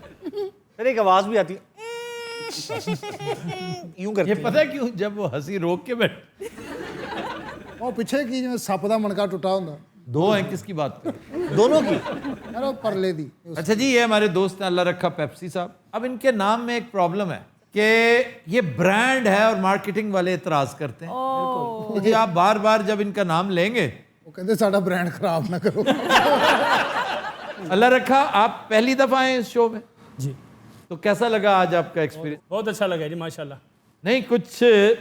फिर एक आवाज भी आती है यूं करते ये पता है क्यों, जब वो हंसी रोक के बैठ, ਉਹ ਪਿੱਛੇ ਕੀ ਜਿਵੇਂ ਸੱਪ ਦਾ ਮਣਕਾ ਟੁੱਟਾ ਹੁੰਦਾ दो हैं किसकी बात कर, दोनों की ਯਾਰ ਉਹ ਪਰਲੇ ਦੀ अच्छा जी ये हमारे दोस्त हैं अल्लाह रखा पेप्सी साहब। अब इनके नाम में एक प्रॉब्लम है कि ये ब्रांड है और मार्केटिंग वाले इतराज करते हैं। तो जी आप बार बार जब इनका नाम लेंगे, ਉਹ ਕਹਿੰਦੇ ਸਾਡਾ ਬ੍ਰਾਂਡ ਖਰਾਬ ਨਾ ਕਰੋ अल्लाह रखा आप पहली दफा आए इस शो में जी तो कैसा लगा आज आपका एक्सपीरियंस? बहुत अच्छा लगा जी माशाल्लाह। नहीं कुछ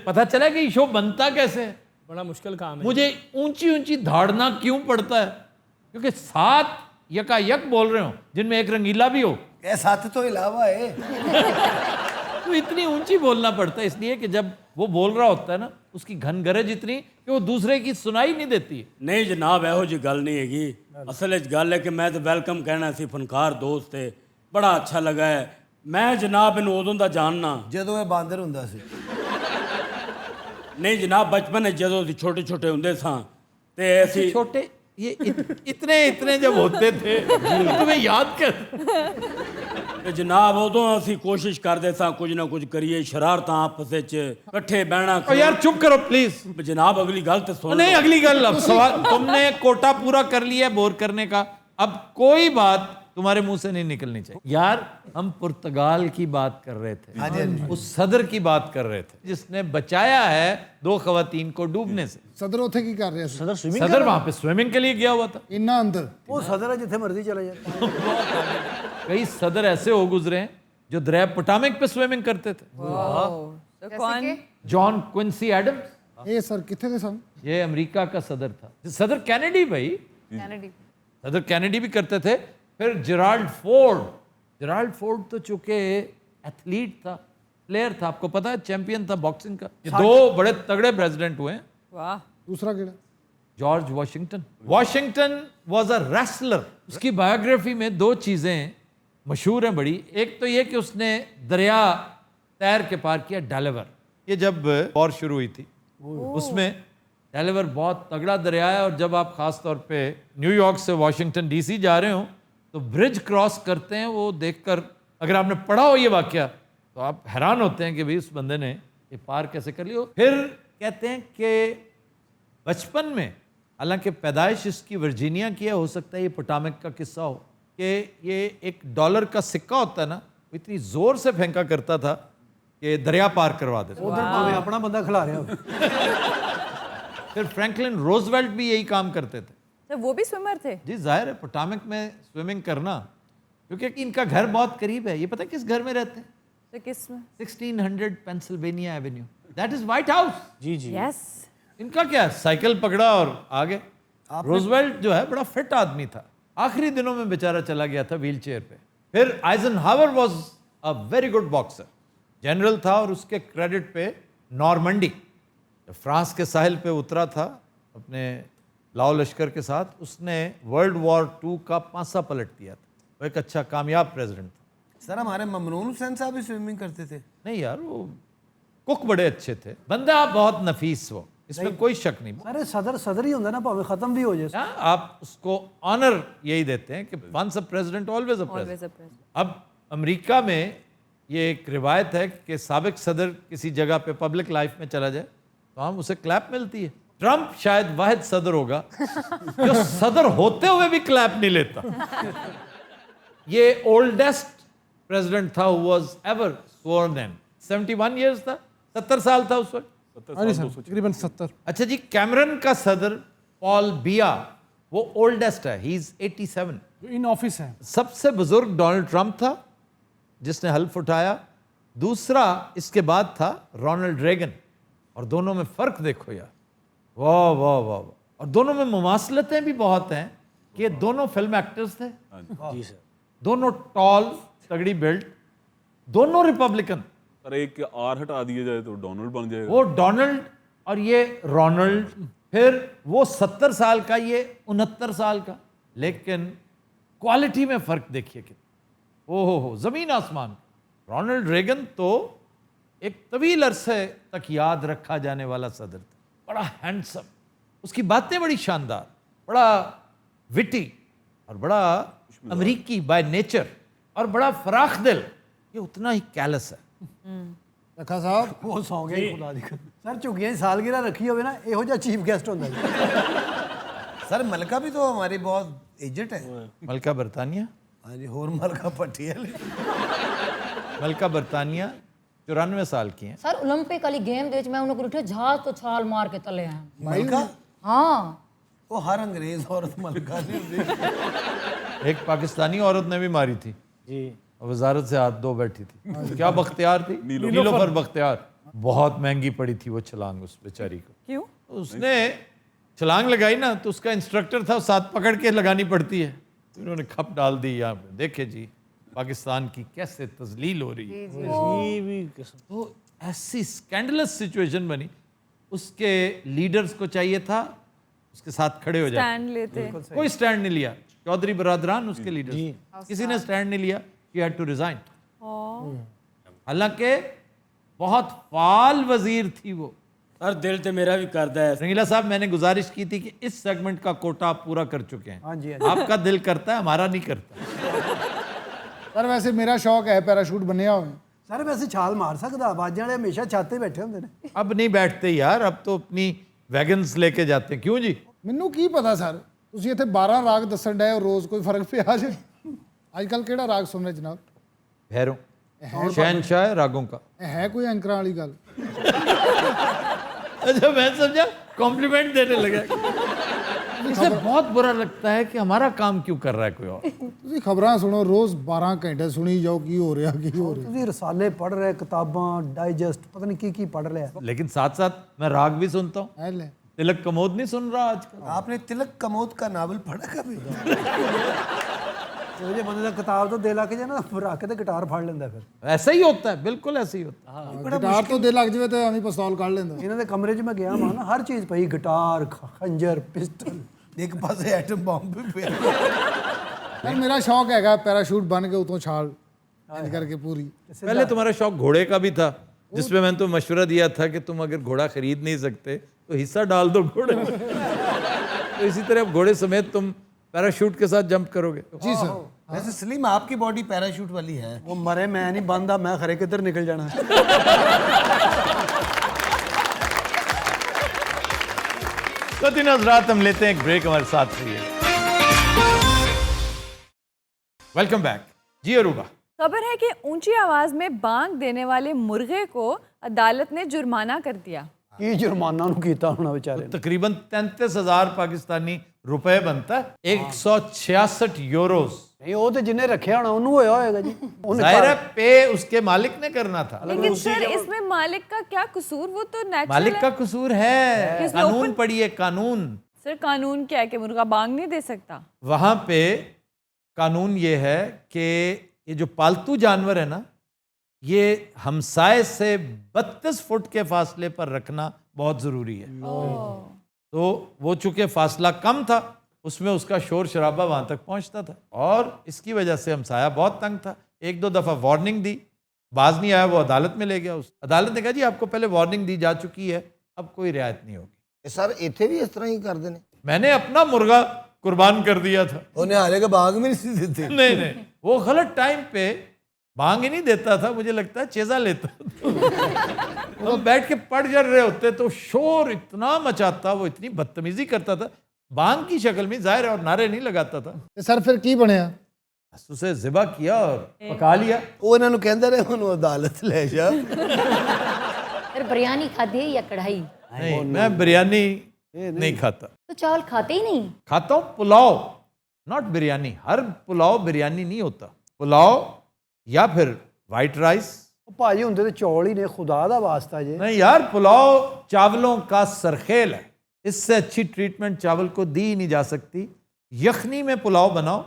पता चला कि शो बनता कैसे है? बड़ा मुश्किल काम है। मुझे ऊंची ऊंची धाड़ना क्यों पड़ता है? क्योंकि 7 यकायक बोल रहे हो जिनमें एक रंगीला भी हो, ਇਹ ਸੱਤ ਤੋਂ ਇਲਾਵਾ ਹੈ तो इतनी ऊंची बोलना पड़ता है इसलिए कि जब वो बोल रहा होता है ना उसकी घन गरज इतनी कि वो दूसरे की सुनाई नहीं देती है। नहीं जनाब ਇਹੋ जी गल नहीं हैगी। असल च गल है कि मैं तो वेलकम कहना सी, फनकार दोस्त है, बड़ा अच्छा लगा है। मैं जनाब इन्हू उदों दा जानना ਜਦੋਂ ਇਹ ਬਾਂਦਰ ਹੁੰਦਾ ਸੀ नहीं जनाब बचपन में जदों असीं छोटे छोटे हुंदे सां ते असीं छोटे ये इतने इतने जब होते थे तुम्हें याद कर ते जनाब उदों असीं कोशिश करदे सां कुछ ना कुछ करिए, शरारतां आपस विच इकट्ठे बहना। और यार चुप करो प्लीज। जनाब अगली गल तो सुन नहीं अगली गल, अब सवाल तुमने कोटा पूरा कर लिया है बोर करने का, अब कोई बात तुम्हारे मुंह से नहीं निकलनी चाहिए। यार हम पुर्तगाल की बात कर रहे थे, उस सदर की बात कर रहे थे जिसने बचाया है 2 खवातीन को डूबने से। ਸਦਰ ਉੱਥੇ ਕੀ ਕਰ ਰਿਹਾ ਸੀ सदर वहां पे स्विमिंग के लिए गया हुआ था। ਇੰਨਾ ਅੰਦਰ ਉਹ ਸਦਰ ਹੈ ਜਿੱਥੇ ਮਰਜ਼ੀ ਚਲੇ ਜਾ कई सदर ऐसे हो गुजरे हैं जो दरिया पोटामिक पे स्विमिंग करते थे। तो कौन? जॉन क्विंसी एडम्स, ਇਹ ਸਰ ਕਿੱਥੇ ਦੇ ਸਨ ये अमेरिका का सदर था। सदर कैनेडी भाई, कैनेडी। सदर कैनेडी भी करते थे। फिर जेराल्ड फोर्ड, जेराल्ड फोर्ड तो चूंकि एथलीट था, प्लेयर था, आपको पता है चैंपियन था बॉक्सिंग का। ये 2 बड़े तगड़े प्रेसिडेंट हुए हैं। वाह। ਦੂਸਰਾ ਕਿਹੜਾ George Washington, Washington was a wrestler. उसकी बायोग्राफी में 2 चीज़ें मशहूर हैं बड़ी। एक तो ये कि उसने दरिया तैर के पार किया डेलावेयर। ये जब वॉर शुरू हुई थी उसमें डेलावेयर बहुत तगड़ा दरिया है, और जब आप ख़ास तौर पे न्यूयॉर्क से वाशिंगटन डीसी जा रहे हो तो ब्रिज क्रॉस करते हैं, वो देखकर अगर आपने पढ़ा हो ये वाकया तो आप हैरान होते हैं कि भाई उस बंदे ने ये पार कैसे कर लिया। फिर कहते हैं कि बचपन में, हालांकि पैदाइश इसकी वर्जीनिया की है, हो सकता है ये पोटामिक का किस्सा हो, कि ये $1 का सिक्का होता है ना, वो इतनी ज़ोर से फेंका करता था कि दरिया पार करवा देता। उधर भावे अपना बंदा खिला रहे हो। फिर फ्रैंकलिन रोजवेल्ट भी यही काम करते थे। तो वो भी स्विमर थे? जी जाहिर है, पोटामिक में स्विमिंग करना, क्योंकि इनका घर बहुत करीब है। ये पता है किस घर में रहते हैं? तो किस में? 1600 Pennsylvania avenue, that is White House. जी जी यस। इनका क्या है, साइकिल पकड़ा और आगे। रोजवेल्ट जो है बड़ा फिट आदमी था, आखिरी दिनों में बेचारा चला गया था व्हील चेयर पे। फिर Eisenhower was a very good boxer, general था, और उसके क्रेडिट पे नॉर्मंडी, फ्रांस के साहिल पे उतरा था अपने लाओ लश्कर के साथ, उसने वर्ल्ड वॉर 2 का पांसा पलट दिया था। वो एक अच्छा कामयाब प्रेसिडेंट था। सर हमारे ममनून हुसैन साहब भी स्विमिंग करते थे। नहीं यार, वो कुक बड़े अच्छे थे, बंदा बहुत नफीस, वो इसमें कोई शक नहीं। अरे सदर ही होंगे ना, भावे खत्म भी हो जाए। आप उसको ऑनर यही देते हैं कि once a president always a president. अब अमेरिका में ये एक रिवायत है कि साबिक सदर किसी जगह पे पब्लिक लाइफ में चला जाए तो हम उसे क्लैप मिलती है। ट्रंप शायद वाहिद सदर होगा जो सदर होते हुए भी क्लैप नहीं लेता। ये ओल्डेस्ट प्रेसिडेंट था who was ever sworn in। 71 years था, 70 साल था उस वक्त। तकरीबन 70। अच्छा जी, कैमरन का सदर पॉल बिया वो ओल्डेस्ट है, ही इज 87। इन ऑफिस है। सबसे बुजुर्ग डोनाल्ड ट्रंप था जिसने हल्फ उठाया, दूसरा इसके बाद था रोनाल्ड रेगन, और दोनों में फर्क देखो यार, वाह वाह वाह। और दोनों में मुमासलतें भी बहुत हैं कि ये दोनों फिल्म एक्टर्स थे। जी सर। दोनों टॉल, तगड़ी बिल्ट, दोनों रिपब्लिकन। अरे एक आर हटा दिया जाए तो डोनाल्ड बन जाएगा। वो डोनाल्ड और ये रोनाल्ड, फिर वो 70 साल का, ये 69 साल का, लेकिन क्वालिटी में फर्क देखिए कि ओहो जमीन आसमान। रोनाल्ड रेगन तो एक तवील अरसे तक याद रखा जाने वाला सदर था, बड़ा हैंडसम, उसकी बातें बड़ी शानदार, बड़ा विटी और बड़ा अमरीकी बाय नेचर, और बड़ा फराख दिल। ये उतना ही कैलस है। रखा साहब वो सौ गए खुदा दी सर, झुग्गियां सालगिरह रखी होवे ना, ਇਹੋ ਜਿਹਾ चीफ गेस्ट होता है। सर मलका भी तो हमारी बहुत एजेड है। मलका बरतानिया? हाँ जी, होर मलका पटियाल। मलका बरतानिया 94 साल की हैं। सर ओलंपिक वाली गेम ਦੇ ਵਿੱਚ ਮੈਂ ਉਹਨਾਂ ਕੋਲ ਉੱਠੇ ਜਹਾਜ਼ ਤੋਂ ਛਾਲ ਮਾਰ ਕੇ ਤਲੇ ਆ। मलका हाँ वो हर अंग्रेज औरत मलका नहीं होती। एक पाकिस्तानी औरत ने भी मारी थी जी, वजारत से हाथ धो बैठी थी। क्या बख्तियार थी? नीलोफर बख्तियार। बहुत महंगी पड़ी थी वो छलांग उस बेचारी को। क्यों? उसने छलांग लगाई ना तो उसका इंस्ट्रक्टर था, साथ पकड़ के लगानी पड़ती है, तो उन्होंने खप डाल दी यहाँ पे। देखे जी पाकिस्तान की कैसे तजलील हो रही है। तो ऐसी स्कैंडलस सिचुएशन बनी, उसके लीडर्स को चाहिए था उसके साथ खड़े हो जाए, स्टैंड लेते। कोई स्टैंड नहीं लिया। चौधरी बरादरान उसके लीडर, किसी ने स्टैंड नहीं लिया। He had to resign. हालांकि बहुत फाल वजीर थी वो। और दिल तो मेरा भी करता है। रंगीला साहब, मैंने गुजारिश की थी कि इस सेगमेंट का कोटा आप पूरा कर चुके हैं। हाँ जी, आपका दिल करता है, हमारा नहीं करता। पर वैसे मेरा शौक है पैराशूट बनया हुए। सर वैसे छाल मार सकता, बाजे वाले हमेशा छाते बैठे होंगे ने। अब नहीं बैठते यार, अब तो अपनी वैगन्स लेके जाते हैं। क्यों जी? ਮੈਨੂੰ ਕੀ ਪਤਾ ਸਰ, ਤੁਸੀਂ ਇੱਥੇ 12 ਰਾਗ ਦੱਸਣ ਡਏ ਹੋ, ਰੋਜ਼ ਕੋਈ ਫਰਕ ਪਿਆ ਜੇ? ਅੱਜ ਕੱਲ ਕਿਹੜਾ ਰਾਗ ਸੁਣ ਰਹੇ ਜਨਾਬ? भैरों, शहनशाह रागों का। ਇਹ ਹੈ ਕੋਈ ਐਂਕਰਾਂ ਵਾਲੀ ਗੱਲ? अच्छा, मैं समझा कॉम्प्लीमेंट देने लगा। इसे बहुत बुरा लगता है कि हमारा काम क्यों कर रहा है कोई और। ਤੁਸੀਂ ਖਬਰਾਂ ਸੁਣੋ, ਰੋਜ਼ 12 ਘੰਟੇ ਸੁਣੀ ਜਾਓ ਕੀ ਹੋ ਰਿਹਾ ਕੀ ਹੋ ਰਿਹਾ। ਤੁਸੀਂ रसाले पढ़ रहे, किताबां डाइजेस्ट पता नहीं की पढ़ रहे हैं। लेकिन साथ साथ मैं राग भी सुनता हूँ। ਐ ਲੈ तिलक कमोद नहीं सुन रहा आजकल? आपने तिलक कमोद का नावल पढ़ा कभी? मुझे बंदे दा किताब तो दे ला के जाना, रख के ते गिटार फाड़ लेंदा फिर। ऐसा ही होता है, बिल्कुल ऐसा ही होता है। गिटार तो दे ਲੱਗ ਜਵੇ ਤੇ ਆਂਦੀ ਪਿਸਤੌਲ ਕੱਢ ਲੈਂਦਾ। ਇਹਨਾਂ ਦੇ ਕਮਰੇ 'ਚ ਮੈਂ ਗਿਆ ਮਾਂ ਨਾ, ਹਰ ਚੀਜ਼ ਪਈ, गिटार खंजर पिस्टल, एक पासे एटम बम भी पिया। ਯਾਰ ਮੇਰਾ ਸ਼ੌਕ ਹੈਗਾ ਪੈਰਾਸ਼ੂਟ ਬਣ ਕੇ ਉਤੋਂ ਛਾਲ ਇੰਜ ਕਰਕੇ ਪੂਰੀ। पहले तुम्हारा शौक घोड़े का भी था, जिसमें मैंने तो मशवरा दिया था कि तुम अगर घोड़ा खरीद नहीं सकते तो हिस्सा डाल दो घोड़े में। तो इसी तरह अब घोड़े समेत तुम पैराशूट के साथ जंप करोगे। जी सर। वैसे सलीम आपकी बॉडी पैराशूट वाली है। वो मरे मैं नहीं बंदा, मैं खरे किधर निकल जाना। तो तीन हजरात हम लेते हैं एक ब्रेक, हमारे साथ रहिए। वेलकम बैक जी। अरूबा, खबर है कि ऊंची आवाज में बांग देने वाले मुर्गे को अदालत ने जुर्माना कर दिया। की जुर्माना नु कीता होना बेचारे ने। तकरीबन 33,000 पाकिस्तानी रुपए बनता है, 166 यूरोस। नहीं वो तो जिन्हें रखे होना उन्होंने होया होएगा जी। जाहिर है पे उसके मालिक ने करना था। लेकिन सर इसमें मालिक का क्या कसूर? वो तो नेचुरल मालिक का कसूर है। किसने कानून ओपन- पढ़िए, कानून। सर कानून क्या है कि मुर्गा बांग नहीं दे सकता? वहां पे कानून ये है कि ये जो पालतू जानवर है ना, ये हमसाए से 32 फुट के फासले पर रखना बहुत ज़रूरी है। तो वो चूंकि फासला कम था, उसमें उसका शोर शराबा वहाँ तक पहुँचता था और इसकी वजह से हमसाया बहुत तंग था। एक दो दफ़ा वार्निंग दी, बाज नहीं आया, वो अदालत में ले गया। उस अदालत ने कहा जी आपको पहले वार्निंग दी जा चुकी है, अब कोई रियायत नहीं होगी। सर इतने भी इस तरह ही कर देने। मैंने अपना मुर्गा कुर्बान कर दिया था। उन्हें हारे का बाग में नहीं देते। नहीं, वो गलत टाइम पे बांग ही नहीं देता था, मुझे लगता है चेजा लेता था। हम बैठ के पढ़ जड़ रहे होते तो शोर इतना मचाता, वो इतनी बदतमीजी करता था बांग की शक्ल में, जाहिर है, और नारे नहीं लगाता था। सर फिर की बनया? उसे ज़िबा किया और पका लिया। वो इन्होंने कहते रहे उन्होंने अदालत ले जा। फिर बिरयानी खाती या कढ़ाई? नहीं, मैं बिरयानी नहीं खाता। तो चावल खाते ही नहीं? खाता हूँ पुलाव, नॉट बिरयानी। हर पुलाव बिरयानी नहीं होता। पुलाव या फिर वाइट राइस। भाजी होंगे तो चौल ही ने, खुदा दा वास्ता जे। नहीं यार, पुलाव चावलों का सरखेल है, इससे अच्छी ट्रीटमेंट चावल को दी ही नहीं जा सकती। यखनी में पुलाव बनाओ,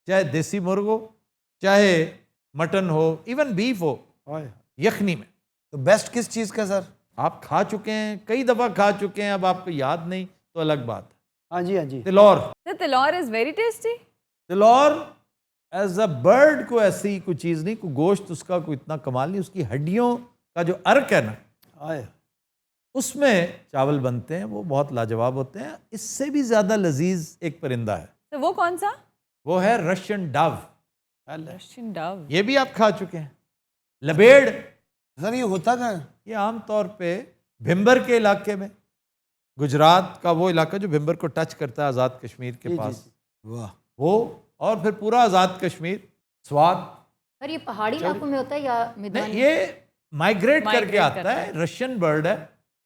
चाहे देसी मुर्ग हो, चाहे मटन हो, इवन बीफ हो, यखनी में। तो बेस्ट किस चीज़ का सर? आप खा चुके हैं, कई दफ़ा खा चुके हैं, अब आपको याद नहीं तो अलग बात है। हाँ जी, हाँ जी। Tilaur. Tilaur is very tasty. Tilaur as a bird को ऐसी कोई चीज़ नहीं, कोई गोश्त उसका कोई इतना कमाल नहीं, उसकी हड्डियों का जो अर्क है ना, उसमें चावल बनते हैं, वो बहुत लाजवाब होते हैं। इससे भी ज़्यादा लजीज एक परिंदा है। तो वो कौन सा? वो है रशियन डव। Russian Dove. ये भी आप खा चुके हैं। लबेड़। सर ये होता क्या है? ये आमतौर पे भिम्बर के इलाके में, गुजरात का वो इलाका जो भिम्बर को टच करता है आज़ाद कश्मीर के पास, वाह, वो, और फिर पूरा आज़ाद कश्मीर, स्वाद। पर ये पहाड़ी इलाकों में होता है या मैदानी? नहीं, ये माइग्रेट करके आता है, रशियन बर्ड है।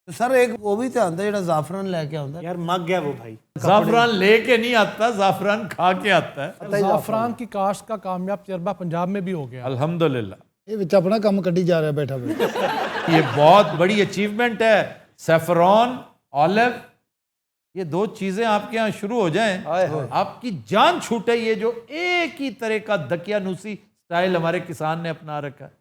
तो सर एक वो भी तो आता है जो जाफरान लेके आता है। यार मग गया वो भाई। जाफरान लेके नहीं आता, जाफरान खा के आता है। ज़ाफ़रान की काश्त का कामयाब तजर्बा पंजाब में भी हो गया। अल्हम्दुलिल्लाह। ये विच अपना काम कड्डी जा रहा है बैठा बैठा। ये बहुत बड़ी अचीवमेंट है। सैफरॉन, ऑलिव, ये दो चीजें आपके यहाँ शुरू हो जाएं, आपकी जान छूटे। ये जो एक ही तरह का दकियानूसी स्टाइल हमारे किसान ने अपना रखा है,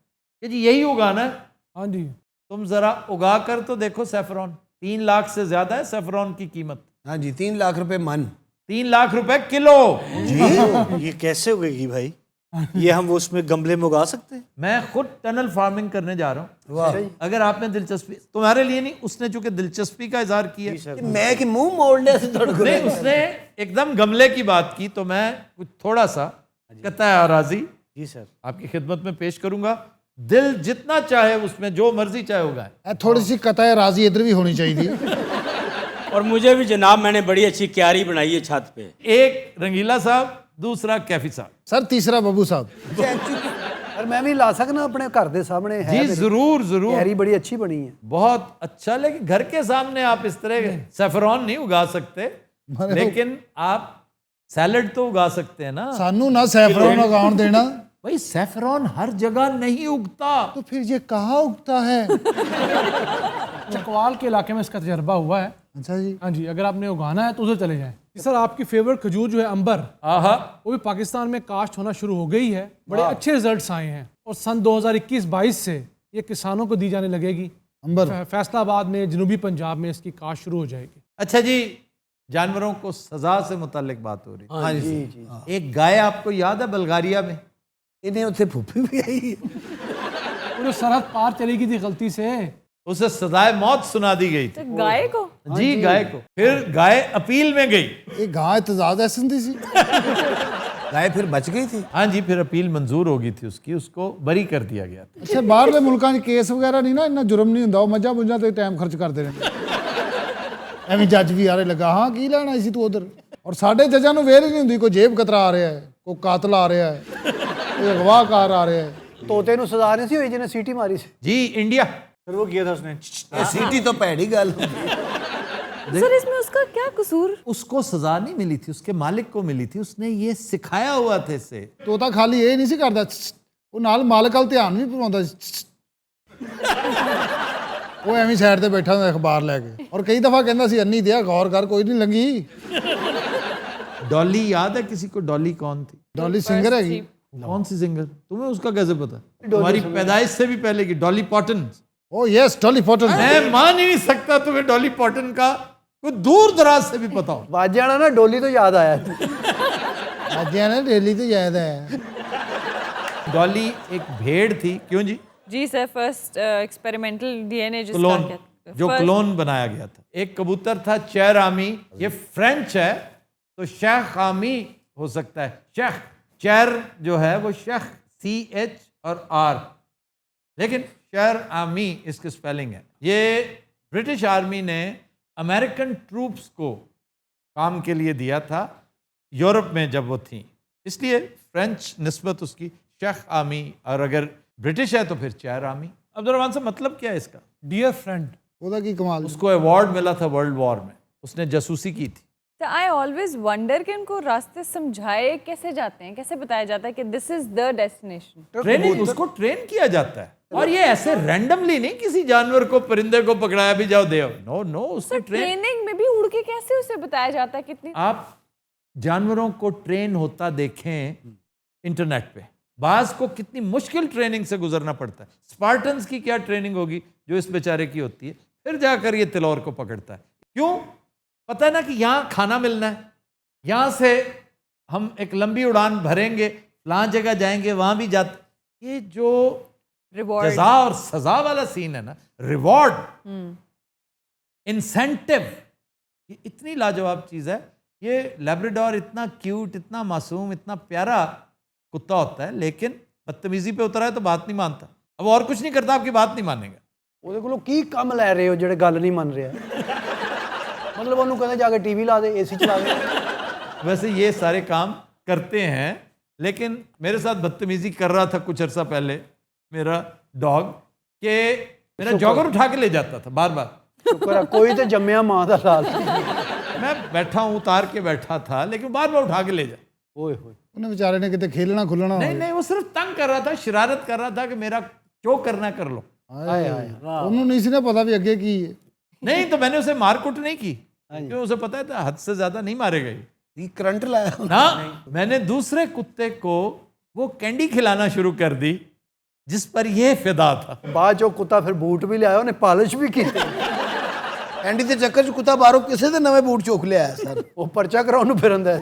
ये जी यही उगाना है। हाँ जी। तुम जरा उगा कर तो देखो सैफरॉन। 3 लाख से ज्यादा है सैफरॉन की कीमत। हाँ जी, 3 लाख रुपए मन। 3 लाख रुपए किलो जी। ये कैसे उगेगी भाई? ये हम वो उसमें गमले में उगा सकते हैं? मैं खुद टनल फार्मिंग करने जा रहा हूँ। अगर आप में दिलचस्पी, तुम्हारे लिए नहीं, उसने चूंकि दिलचस्पी का इजहार किया, मैं कि मुंह मोड़ने से नहीं, उसने एकदम गमले की बात की, तो मैं कुछ थोड़ा सा कतई आराजी जी सर आपकी खिदमत में पेश करूंगा। दिल जितना चाहे उसमें जो मर्जी चाहे उगाए। थोड़ी सी कताए राजी इधर भी होनी चाहिए। और मुझे भी जनाब, मैंने बड़ी अच्छी क्यारी बनाई है छत पे। एक रंगीला साहब, दूसरा कैफी साहब, सर तीसरा बबू साहब। और मैं भी ला सकना अपने घर के सामने है। जी जरूर जरूर। क्यारी बड़ी अच्छी बनी है। बहुत अच्छा। लेकिन घर के सामने आप इस तरह सैफरॉन नहीं उगा सकते, लेकिन आप सैलड तो उगा सकते हैं ना। सानू ना सैफरॉन उगाउन देना। भाई सैफरॉन हर जगह नहीं उगता। तो फिर ये कहाँ उगता है? चकवाल के इलाके में इसका तजर्बा हुआ है। अच्छा जी। हाँ जी, अगर आपने उगाना है तो उधर चले जाएं। सर आपकी फेवरेट खजूर जो है अंबर, वो भी पाकिस्तान में काश्त होना शुरू हो गई है। बड़े अच्छे रिजल्ट्स आए हैं और सन 2021-22 से ये किसानों को दी जाने लगेगी। अंबर फैसलाबाद में, जनूबी पंजाब में इसकी काश्त शुरू हो जाएगी। अच्छा जी, जानवरों को सजा से मुतालिक बात हो रही है। हाँ जी। एक गाय आपको याद है बल्गारिया में? इन्हें उत्थे फूफी भी आई है। जो सरहद पार चली गई थी गलती से, उसे सजाए मौत सुना दी गई थी। गाय को? जी गाय को। फिर गाय अपील में गई। ये गाय एतजाज ऐसी थी सी गाय फिर बच गई थी। हाँ जी, फिर अपील मंजूर हो गई थी उसकी, उसको बरी कर दिया गया था। अच्छा बाहरले मुल्कां 'ਚ केस वगैरह नहीं ना, इन्ना जुर्म नहीं ਹੁੰਦਾ, ਉਹ ਮੱਝਾਂ ਮੁੱਝਾਂ ਤੇ ਟਾਈਮ ਖਰਚ ਕਰਦੇ ਰਹਿੰਦੇ ਐਵੇਂ ਜੱਜ ਵੀ ਆਰੇ ਲੱਗਾ ਹਾਂ ਕੀ ਲੈਣਾ ਸੀ ਤੂੰ ਉਧਰ। ਔਰ ਸਾਡੇ ਜੱਜਾਂ ਨੂੰ ਵੇਰ ਹੀ ਨਹੀਂ ਹੁੰਦੀ, ਕੋਈ ਜੇਬ ਕਤਰਾ ਆ ਰਿਹਾ ਹੈ, ਕੋਈ ਕਾਤਲ ਆ ਰਿਹਾ ਹੈ, ਕੋਈ ਅਗਵਾਕਾਰ ਆ ਰਿਹਾ ਹੈ। ਤੋਤੇ ਨੂੰ ਸਜ਼ਾ ਨਹੀਂ ਸੀ ਹੋਈ ਜਿਹਨੇ ਸੀਟੀ ਮਾਰੀ ਸੀ? जी इंडिया। फिर वो किया था उसने। ये सीटी तो पैड़ी गल। सर इसमें उसका क्या कसूर? उसको सजा नहीं मिली थी, उसके मालिक को मिली थी, उसने ये सिखाया हुआ था इसे। ਤੋਤਾ ਖਾਲੀ ਇਹ ਨਹੀਂ ਸੀ ਕਰਦਾ, ਉਹ ਨਾਲ ਮਾਲਕ ਵੱਲ ਧਿਆਨ ਵੀ ਪਵਾਉਂਦਾ ਸੀ। ਉਹ ਐਵੇਂ ਸਾਈਡ ਤੇ ਬੈਠਾ ਹੁੰਦਾ ਅਖਬਾਰ ਲੈ ਕੇ, ਔਰ ਕਈ ਦਫਾ ਕਹਿੰਦਾ ਸੀ ਅੰਨੀ ਦਿਆ ਗੌਰ ਕਰ ਕੋਈ ਨਹੀਂ ਲੰਗੀ। डॉली याद है किसी को? डॉली कौन थी? डॉली सिंगर हैगी। कौन सी सिंगर? तुम्हें उसका कैसे पता? तुम्हारी पैदाइश से भी पहले की Dolly Parton. Oh yes Dolly Parton. मैं मान ही नहीं सकता तुम्हें डॉली पॉटन का कोई दूर दराज से भी पता हो। वाजियाना ना डोली तो याद आया। वाजियाना डेली तो याद है। डॉली एक भेड़ थी, क्यों जी? जी sir, first experimental DNA clone, जो क्लोन बनाया गया था। एक कबूतर था चेर आमी, ये फ्रेंच है तो शेख आमी हो सकता है। शेख, चेर जो है वो शेख CH और R, लेकिन शेर आमी इसकी स्पेलिंग है। ये ब्रिटिश आर्मी ने अमेरिकन ट्रूप्स को काम के लिए दिया था यूरोप में जब वो थी, इसलिए फ्रेंच निस्बत उसकी शेख आमी, और अगर ब्रिटिश है तो फिर चेर आमी। अब्दुर्रहमान से मतलब क्या है इसका? Dear friend. ਉਹਦਾ ਕੀ कमाल। उसको अवार्ड मिला था वर्ल्ड वॉर में, उसने जासूसी की थी। तो आई ऑलवेज वंडर कि उनको रास्ते समझाए कैसे जाते हैं, कैसे बताया जाता है कि this is the destination? Training, उसको ट्रेन किया जाता है, और ये ऐसे रैंडमली नहीं किसी जानवर को, परिंदे को पकड़ाया भी जाओ दे। नो नो, उससे ट्रेनिंग में भी उड़ के कैसे उसे बताया जाता है? कितनी आप जानवरों को ट्रेन होता देखें इंटरनेट पे, बाज को कितनी मुश्किल ट्रेनिंग से गुजरना पड़ता है। स्पार्टन्स की क्या ट्रेनिंग होगी जो इस बेचारे की होती है, फिर जाकर ये तिलौर को पकड़ता है। क्यों? पता है ना कि यहाँ खाना मिलना है, यहाँ से हम एक लंबी उड़ान भरेंगे, फलां जगह जाएंगे, वहाँ भी जाते। ये जो रिवॉर्ड, जजा और सजा वाला सीन है ना, रिवॉर्ड, इंसेंटिव, ये इतनी लाजवाब चीज़ है। ये लैब्राडोर इतना क्यूट, इतना मासूम, इतना प्यारा कुत्ता होता है, लेकिन बदतमीजी पे उतरा है तो बात नहीं मानता। अब और कुछ नहीं करता, आपकी बात नहीं मानेगा। ਉਹਦੇ ਕੋਲੋਂ ਕੀ ਕੰਮ ਲੈ ਰਹੇ ਹੋ ਜਿਹੜੇ ਗੱਲ ਨਹੀਂ ਮੰਨ ਰਿਹਾ? मतलब ਉਹਨੂੰ ਕਹਿੰਦੇ ਜਾ ਕੇ टीवी ला दे, AC चला दे। वैसे ये सारे काम करते हैं, लेकिन मेरे साथ बदतमीजी कर रहा था कुछ अर्सा पहले मेरा डॉग, के मेरा जॉगर उठा के ले जाता था बार बार। शुक्र है कोई तो जम्मिया मां दा लाल। मैं बैठा हूँ, उतार के बैठा था, लेकिन बार बार उठा के ले जा। ओए होए, ਉਹਨੇ ਵਿਚਾਰੇ ਨੇ ਕਿਤੇ ਖੇਲਣਾ ਖੁੱਲਣਾ। नहीं नहीं, वो सिर्फ तंग कर रहा था, शरारत कर रहा था कि मेरा जो करना कर लो। ਉਹਨੂੰ ਨਹੀਂ ਸੀ ਨਾ ਪਤਾ ਵੀ ਅੱਗੇ ਕੀ ਹੈ। नहीं तो मैंने उसे मारकुट नहीं की, क्योंकि उसे पता है हद से ज्यादा नहीं मारेगा ये। करंट लाया ना, मैंने दूसरे कुत्ते को वो कैंडी खिलाना शुरू कर दी जिस पर ये फिदा था। बाद जो कुत्ता फिर बूट भी लिया, उन्हें पॉलिश भी की। कैंडी के चक्कर च कुत्ता बाहरों किसी ਦੇ ਨਵੇਂ ਬੂਟ ਚੁੱਕ ਲਿਆ ਸਰ। ਉਹ ਪਰਚਾ ਕਰਾਉਣ ਨੂੰ ਫਿਰਦਾ।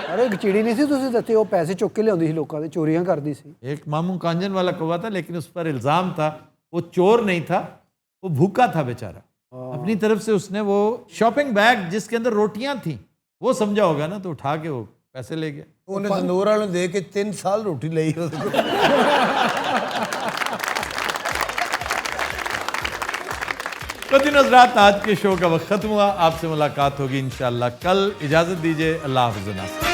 अरे एक चिड़ी नहीं सी तुसी दत्ते, वो पैसे चुक के लियाਉਂਦੀ ਸੀ ਲੋਕਾਂ ਦੇ, ਚੋਰੀਆਂ ਕਰਦੀ ਸੀ। एक मामू कांजन वाला कौवा था, लेकिन उस पर इल्ज़ाम था वो चोर नहीं था, वो भूखा था बेचारा। अपनी तरफ से उसने वो शॉपिंग बैग जिसके अंदर रोटियां थी वो समझा होगा ना, तो उठा के वो पैसे ले गया। ਉਹਨੇ ਤੰਦੂਰ ਵਾਲੇ ਨੂੰ ਦੇ ਕੇ 3 ਸਾਲ ਰੋਟੀ ਲਈ ਉਹਦੇ ਕੋਲ। कदीन हज़रात, आज के शो का वक्त ख़त्म हुआ। आपसे मुलाकात होगी इंशाअल्लाह कल। इजाज़त दीजिए, अल्लाह हाफ़िज़।